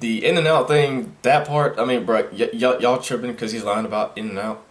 The In-N-Out thing, that part, I mean, bro, y'all tripping because he's lying about In-N-Out?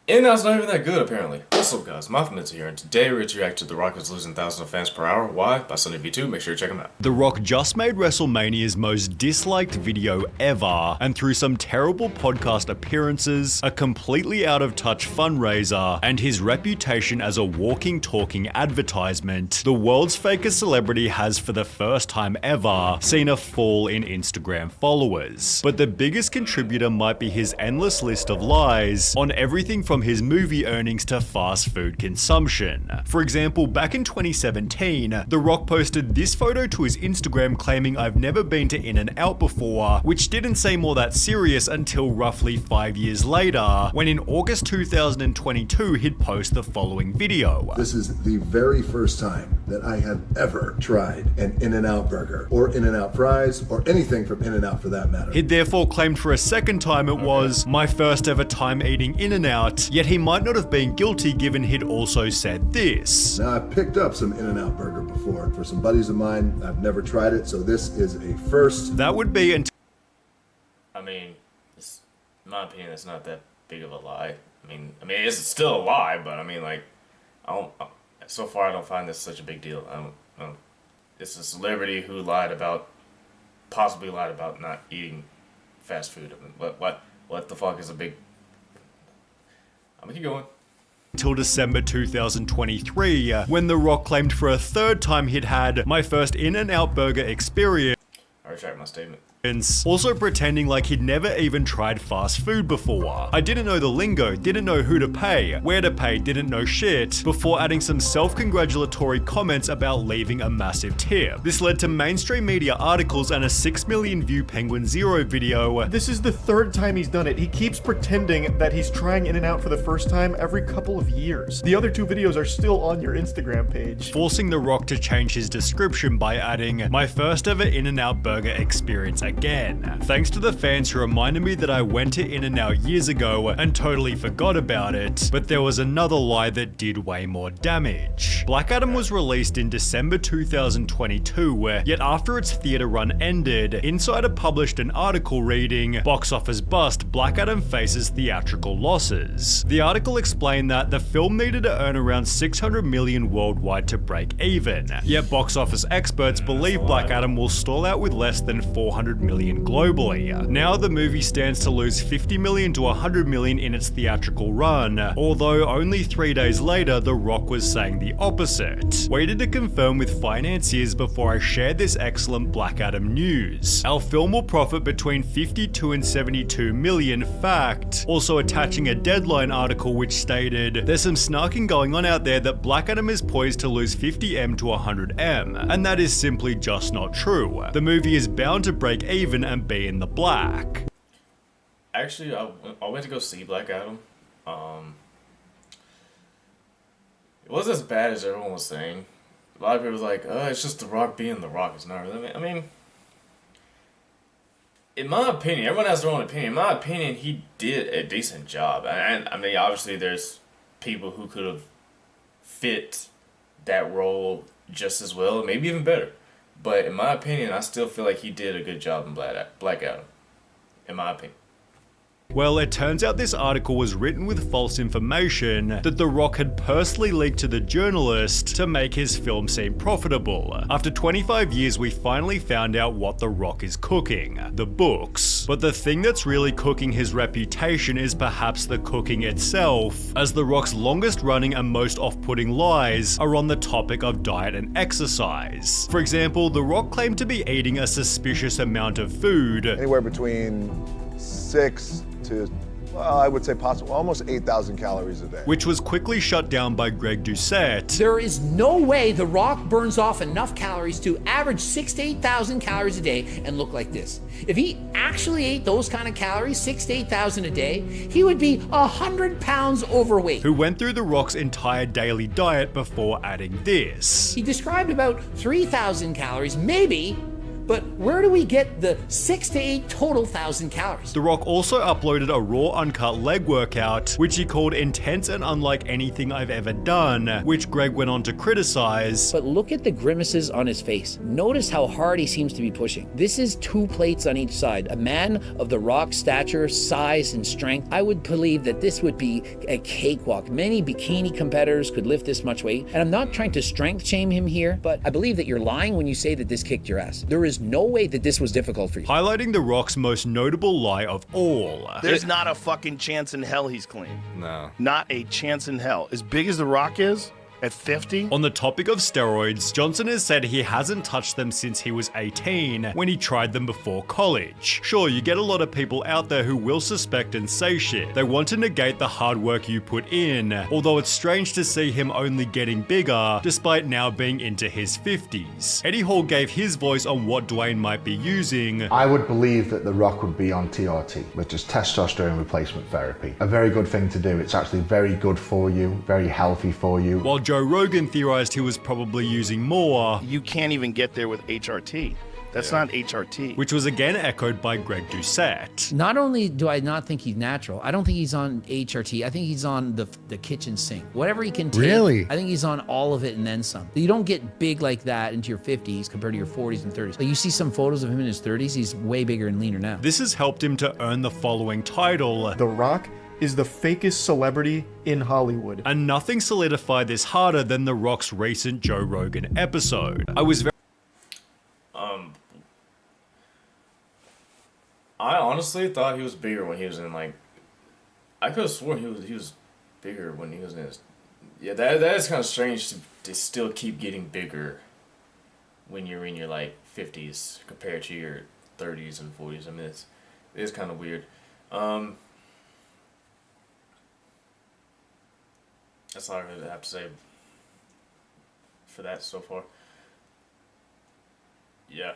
In-N-Out's not even that good, apparently. What's up, guys? Maffinitz here, and today we're to react to The Rock is losing thousands of fans per hour. Why? By Sunny V2. Make sure you check him out. The Rock just made WrestleMania's most disliked video ever, and through some terrible podcast appearances, a completely out of touch fundraiser, and his reputation as a walking, talking advertisement, the world's fakest celebrity has for the first time ever seen a fall in Instagram followers. But the biggest contributor might be his endless list of lies on everything from his movie earnings to fast food consumption. For example, back in 2017, The Rock posted this photo to his Instagram claiming "I've never been to In-N-Out before," which didn't seem all that serious until roughly 5 years later, when in August 2022 he'd post the following video. This is the very first time that I have ever tried an In-N-Out burger, or In-N-Out fries, or anything from In-N-Out for that matter. He'd therefore claimed for a second time it was "my first ever time eating In-N-Out," yet he might not have been guilty given he'd also said this. Now, I've picked up some In-N-Out burger before for some buddies of mine. I've never tried it, so this is a first. That would be until I mean, in my opinion, it's not that big of a lie. I mean, it's still a lie, but I mean, like, so far I don't find this such a big deal. It's a celebrity who possibly lied about not eating fast food. I mean, what the fuck is a big... I'm gonna keep going. Until December 2023, when The Rock claimed for a third time he'd had "my first In-N-Out burger experience," I retract my statement. also pretending like he'd never even tried fast food before. "I didn't know the lingo, didn't know who to pay, where to pay, didn't know shit," before adding some self-congratulatory comments about leaving a massive tip. This led to mainstream media articles and a 6 million view Penguin Zero video. This is the third time he's done it. He keeps pretending that he's trying In-N-Out for the first time every couple of years. The other two videos are still on your Instagram page. Forcing The Rock to change his description by adding "my first ever In-N-Out burger experience again. Thanks to the fans who reminded me that I went to In-N-Out years ago and totally forgot about it." But there was another lie that did way more damage. Black Adam was released in December 2022, yet after its theater run ended, Insider published an article reading "Box office bust, Black Adam faces theatrical losses." The article explained that the film needed to earn around 600 million worldwide to break even, yet box office experts believe Black Adam will stall out with less than 400 million globally. Now the movie stands to lose 50 million to 100 million in its theatrical run, although only 3 days later The Rock was saying the opposite. Waited to confirm with financiers before I shared this excellent Black Adam news. Our film will profit between 52 and 72 million fact, also attaching a Deadline article which stated, "There's some snarking going on out there that Black Adam is poised to lose 50M to 100M, and that is simply just not true. The movie is bound to break even and be in the black." Actually, I went to go see Black Adam. It wasn't as bad as everyone was saying. A lot of people was like, "Oh, it's just The Rock being The Rock." It's not really. I mean, in my opinion, everyone has their own opinion. In my opinion, he did a decent job. And I mean, obviously, there's people who could have fit that role just as well, maybe even better. But in my opinion, I still feel like he did a good job in Black Adam. In my opinion. Well, it turns out this article was written with false information that The Rock had personally leaked to the journalist to make his film seem profitable. After 25 years, we finally found out what The Rock is cooking: the books. But the thing that's really cooking his reputation is perhaps the cooking itself, as The Rock's longest running and most off-putting lies are on the topic of diet and exercise. For example, The Rock claimed to be eating a suspicious amount of food, Anywhere between 6 to, well, I would say possible, almost 8,000 calories a day. which was quickly shut down by Greg Doucette. There is no way The Rock burns off enough calories to average 6,000 to 8,000 calories a day and look like this. If he actually ate those kind of calories, 6,000 to 8,000 a day, he would be 100 pounds overweight. Who went through The Rock's entire daily diet before adding this. He described about 3,000 calories, maybe But where do we get the 6 to 8 total thousand calories? The Rock also uploaded a raw uncut leg workout, which he called intense and unlike anything I've ever done, which Greg went on to criticize. But look at the grimaces on his face. Notice how hard he seems to be pushing. This is 2 plates on each side. A man of the Rock's stature, size, and strength, I would believe that this would be a cakewalk. Many bikini competitors could lift this much weight. And I'm not trying to strength shame him here, but I believe that you're lying when you say that this kicked your ass. There is no way that this was difficult for you. Highlighting The Rock's most notable lie of all. There's not a fucking chance in hell he's clean. No. Not a chance in hell. As big as The Rock is, at 50? On the topic of steroids, Johnson has said he hasn't touched them since he was 18, when he tried them before college. Sure, you get a lot of people out there who will suspect and say shit. They want to negate the hard work you put in, although it's strange to see him only getting bigger, despite now being into his 50s. Eddie Hall gave his voice on what Dwayne might be using. I would believe that The Rock would be on TRT, which is testosterone replacement therapy. A very good thing to do. It's actually very good for you, very healthy for you. While Joe Rogan theorized he was probably using more. You can't even get there with HRT. That's not HRT. Which was again echoed by Greg Doucette. Not only do I not think he's natural, I don't think he's on HRT. I think he's on the kitchen sink. Whatever he can take. Really? I think he's on all of it and then some. You don't get big like that into your 50s compared to your 40s and 30s. Like you see some photos of him in his 30s, he's way bigger and leaner now. This has helped him to earn the following title. The Rock is the fakest celebrity in Hollywood. And nothing solidified this harder than The Rock's recent Joe Rogan episode. I honestly thought he was bigger when he was in, like, I could have sworn he was bigger when he was in his, yeah, that is kind of strange to still keep getting bigger when you're in your, like, 50s compared to your 30s and 40s. I mean, it is kind of weird. That's all I really have to say for that so far. Yeah.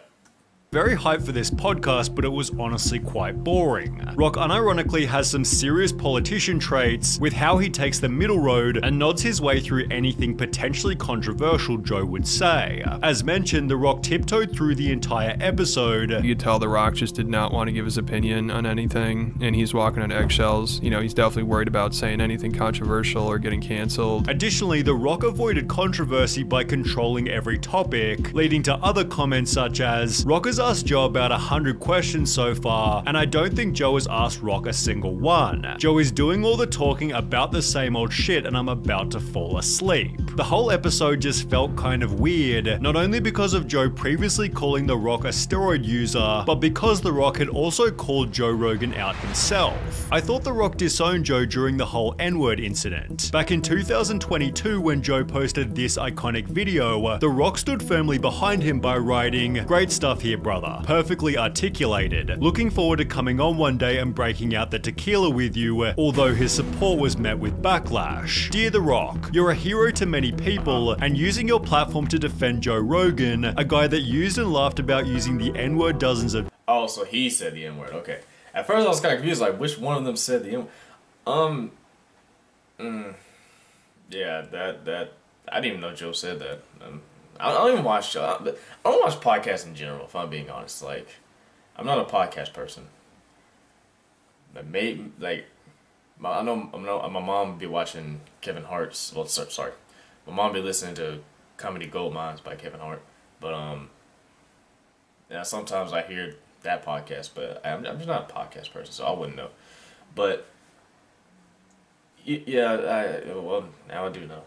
Very hyped for this podcast, but it was honestly quite boring. Rock unironically has some serious politician traits with how he takes the middle road and nods his way through anything potentially controversial Joe would say. As mentioned, The Rock tiptoed through the entire episode. You could tell The Rock just did not want to give his opinion on anything, and he's walking on eggshells. You know, he's definitely worried about saying anything controversial or getting canceled. Additionally, The Rock avoided controversy by controlling every topic, leading to other comments such as, Rock has asked Joe about 100 questions so far, and I don't think Joe has asked Rock a single one. Joe is doing all the talking about the same old shit and I'm about to fall asleep. The whole episode just felt kind of weird, not only because of Joe previously calling The Rock a steroid user, but because The Rock had also called Joe Rogan out himself. I thought The Rock disowned Joe during the whole N-word incident. Back in 2022 when Joe posted this iconic video, The Rock stood firmly behind him by writing, "Great stuff here, brother. Perfectly articulated. Looking forward to coming on one day and breaking out the tequila with you," although his support was met with backlash. Dear The Rock, you're a hero to many people, and using your platform to defend Joe Rogan, a guy that used and laughed about using the N-word dozens of Oh, so he said the N-word. Okay. At first I was kind of confused, like, which one of them said the N-word? Yeah, that I didn't even know Joe said that. I don't even watch Joe. I don't watch podcasts in general, if I'm being honest. Like, I'm not a podcast person. But maybe, like, I know my mom be watching Kevin Hart's. Well, sorry, my mom be listening to Comedy Gold Mines by Kevin Hart. But yeah, sometimes I hear that podcast, but I'm just not a podcast person, so I wouldn't know. But yeah, well, now I do know.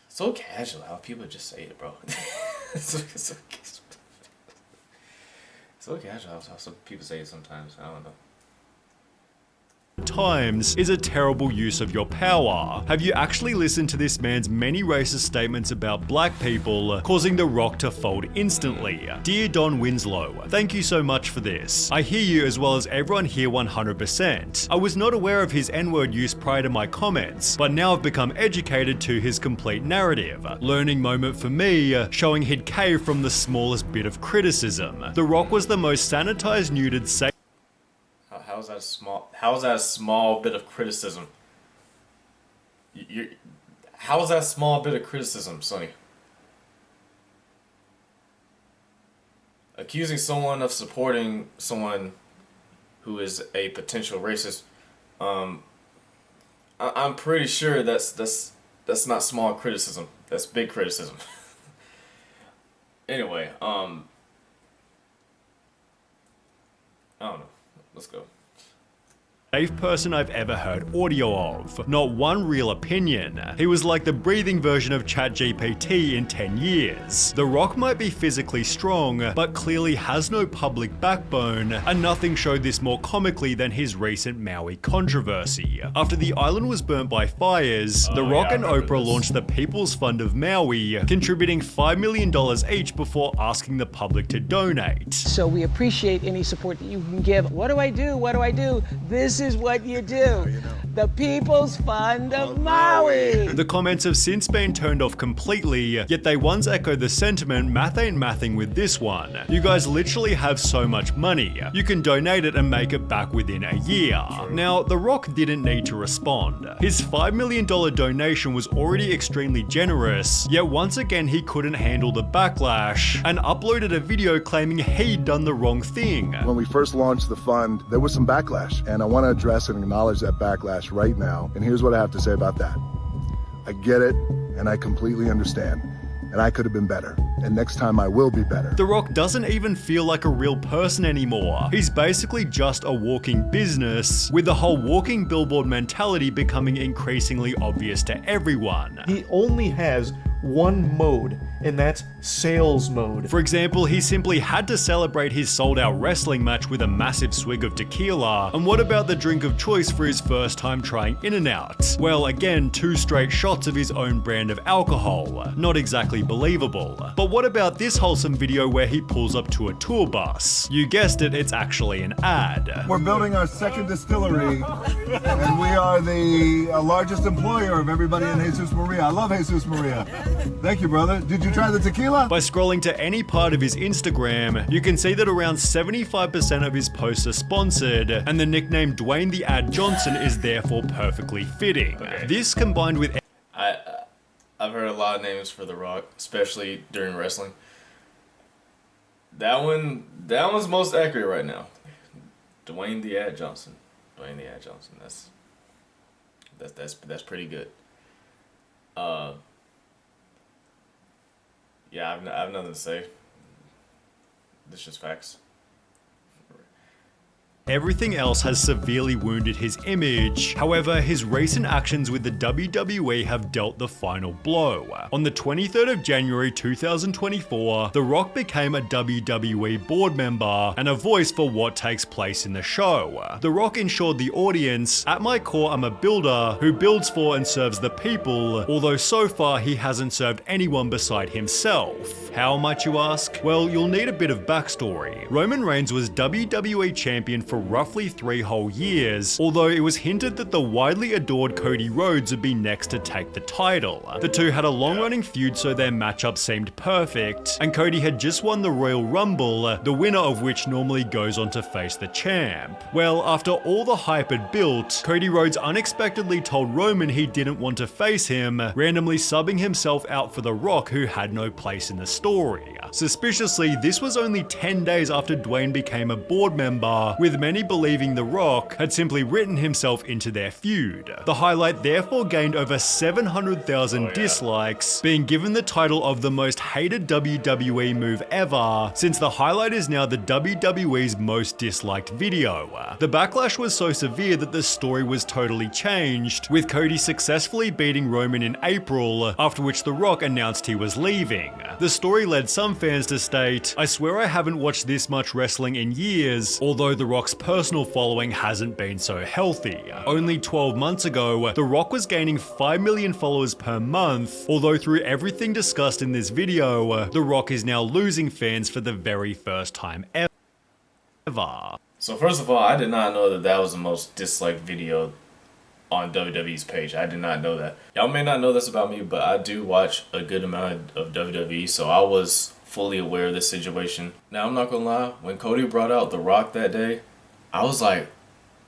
So casual how people just say it, bro. so casual how some people say it sometimes. I don't know. times is a terrible use of your power. Have you actually listened to this man's many racist statements about black people, causing The Rock to fold instantly? Dear Don Winslow, thank you so much for this. I hear you as well as everyone here 100%. I was not aware of his N-word use prior to my comments, but now I've become educated to his complete narrative. Learning moment for me, showing he'd cave from the smallest bit of criticism. The Rock was the most sanitized, neutered, safe. How's that a small bit of criticism? How's that small bit of criticism, Sonny? accusing someone of supporting someone who is a potential racist, I'm pretty sure that's not small criticism. That's big criticism. Anyway, I don't know. Let's go. Safe person I've ever heard audio of. Not one real opinion. He was like the breathing version of ChatGPT in 10 years. The Rock might be physically strong, but clearly has no public backbone, and nothing showed this more comically than his recent Maui controversy. After the island was burnt by fires, The Rock and Oprah launched the People's Fund of Maui, contributing $5 million each before asking the public to donate. So we appreciate any support that you can give. What do I do? What do I do? This is what you do. The People's Fund of Maui. The comments have since been turned off completely, yet they once echoed the sentiment, math ain't mathing with this one. You guys literally have so much money. You can donate it and make it back within a year. Now, The Rock didn't need to respond. His $5 million donation was already extremely generous, yet once again he couldn't handle the backlash and uploaded a video claiming he'd done the wrong thing. When we first launched the fund, there was some backlash, and I want to address and acknowledge that backlash right now. And here's what I have to say about that. I get it, and I completely understand. And I could have been better. And next time I will be better. The Rock doesn't even feel like a real person anymore. He's basically just a walking business, with the whole walking billboard mentality becoming increasingly obvious to everyone. He only has one mode, and that's sales mode. For example, he simply had to celebrate his sold-out wrestling match with a massive swig of tequila. And what about the drink of choice for his first time trying In-N-Out? Well, again, 2 straight shots of his own brand of alcohol. Not exactly believable. But what about this wholesome video where he pulls up to a tour bus? You guessed it, it's actually an ad. We're building our second distillery, and we are the largest employer of everybody in Jesus Maria. I love Jesus Maria. Thank you, brother. Did you try the tequila? By scrolling to any part of his Instagram, you can see that around 75% of his posts are sponsored, and the nickname Dwayne the Ad Johnson is therefore perfectly fitting. Okay. This combined with I've heard a lot of names for The Rock, especially during wrestling. That one's most accurate right now. Dwayne the Ad Johnson. Dwayne the Ad Johnson. That's pretty good. Yeah, I have nothing to say. This is just facts. Everything else has severely wounded his image. However, his recent actions with the WWE have dealt the final blow. On the 23rd of January 2024, The Rock became a WWE board member and a voice for what takes place in the show. The Rock ensured the audience, "At my core, I'm a builder who builds for and serves the people," although so far he hasn't served anyone beside himself. How might you ask? Well, you'll need a bit of backstory. Roman Reigns was WWE champion for roughly 3 whole years, although it was hinted that the widely adored Cody Rhodes would be next to take the title. The two had a long-running feud, so their matchup seemed perfect, and Cody had just won the Royal Rumble, the winner of which normally goes on to face the champ. Well, after all the hype had built, Cody Rhodes unexpectedly told Roman he didn't want to face him, randomly subbing himself out for The Rock, who had no place in the story. Suspiciously, this was only 10 days after Dwayne became a board member, with many believing The Rock had simply written himself into their feud. The highlight therefore gained over 700,000 dislikes, being given the title of the most hated WWE move ever, since the highlight is now the WWE's most disliked video. The backlash was so severe that the story was totally changed, with Cody successfully beating Roman in April, after which The Rock announced he was leaving. The story led some fans to state, "I swear I haven't watched this much wrestling in years," although The Rock's personal following hasn't been so healthy. Only 12 months ago, The Rock was gaining 5 million followers per month, although through everything discussed in this video, The Rock is now losing fans for the very first time ever. So first of all, I did not know that was the most disliked video on WWE's page. I did not know that. Y'all may not know this about me, but I do watch a good amount of WWE, so I was fully aware of this situation. Now, I'm not gonna lie, when Cody brought out The Rock that day, I was like,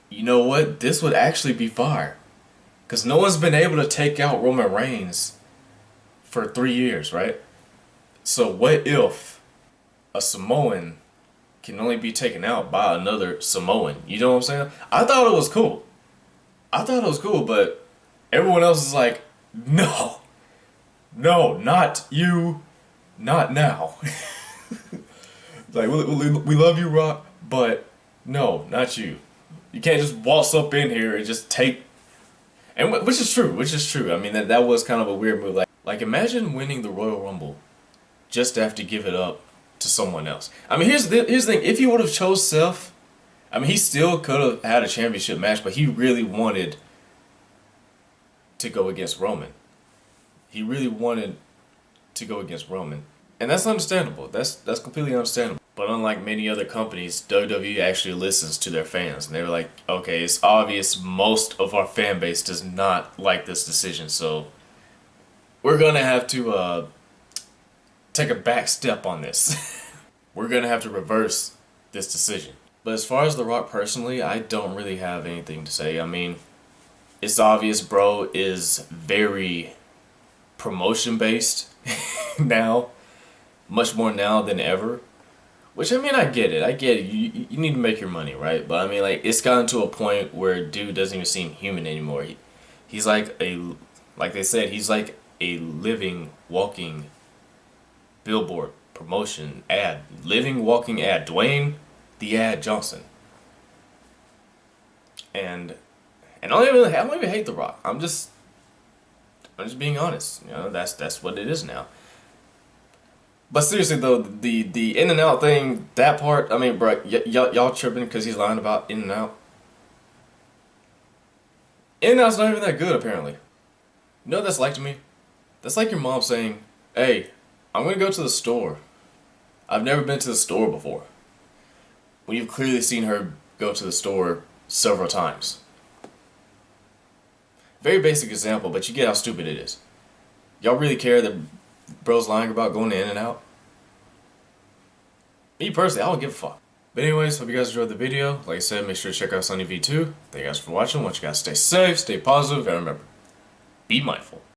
you know what? This would actually be fire. Because no one's been able to take out Roman Reigns for 3 years, right? So what if a Samoan can only be taken out by another Samoan. You know what I'm saying? I thought it was cool. I thought it was cool, but everyone else is like, no, not you, not now. Like, we love you, Rock, but no, not you. You can't just waltz up in here and just take, and which is true. I mean, that was kind of a weird move. Like imagine winning the Royal Rumble just to have to give it up to someone else. I mean, here's the thing. If you would have chose Seth, I mean, he still could have had a championship match, but he really wanted to go against Roman. He really wanted to go against Roman. And that's understandable. That's completely understandable. But unlike many other companies, WWE actually listens to their fans. And they were like, okay, it's obvious most of our fan base does not like this decision. So we're going to have to take a back step on this. We're going to have to reverse this decision. But as far as The Rock personally, I don't really have anything to say. I mean, it's obvious bro is very promotion based now. Much more now than ever. Which, I mean, I get it. You need to make your money, right? But, I mean, like, it's gotten to a point where dude doesn't even seem human anymore. He's like like they said, he's like a living, walking billboard promotion ad. Living, walking ad. Dwayne the Ad Johnson. And I don't even hate The Rock. I'm just being honest. You know, that's what it is now. But seriously though, the In-N-Out thing, that part, I mean, bro, y'all tripping because he's lying about In-N-Out? In-N-Out's not even that good, apparently. You know what that's like to me? That's like your mom saying, hey, I'm going to go to the store. I've never been to the store before. When you've clearly seen her go to the store several times. Very basic example, but you get how stupid it is. Y'all really care that bro's lying about going to In-N-Out? Me personally, I don't give a fuck. But anyways, hope you guys enjoyed the video. Like I said, make sure to check out Sunny V2. Thank you guys for watching. I want you guys to stay safe, stay positive, and remember, be mindful.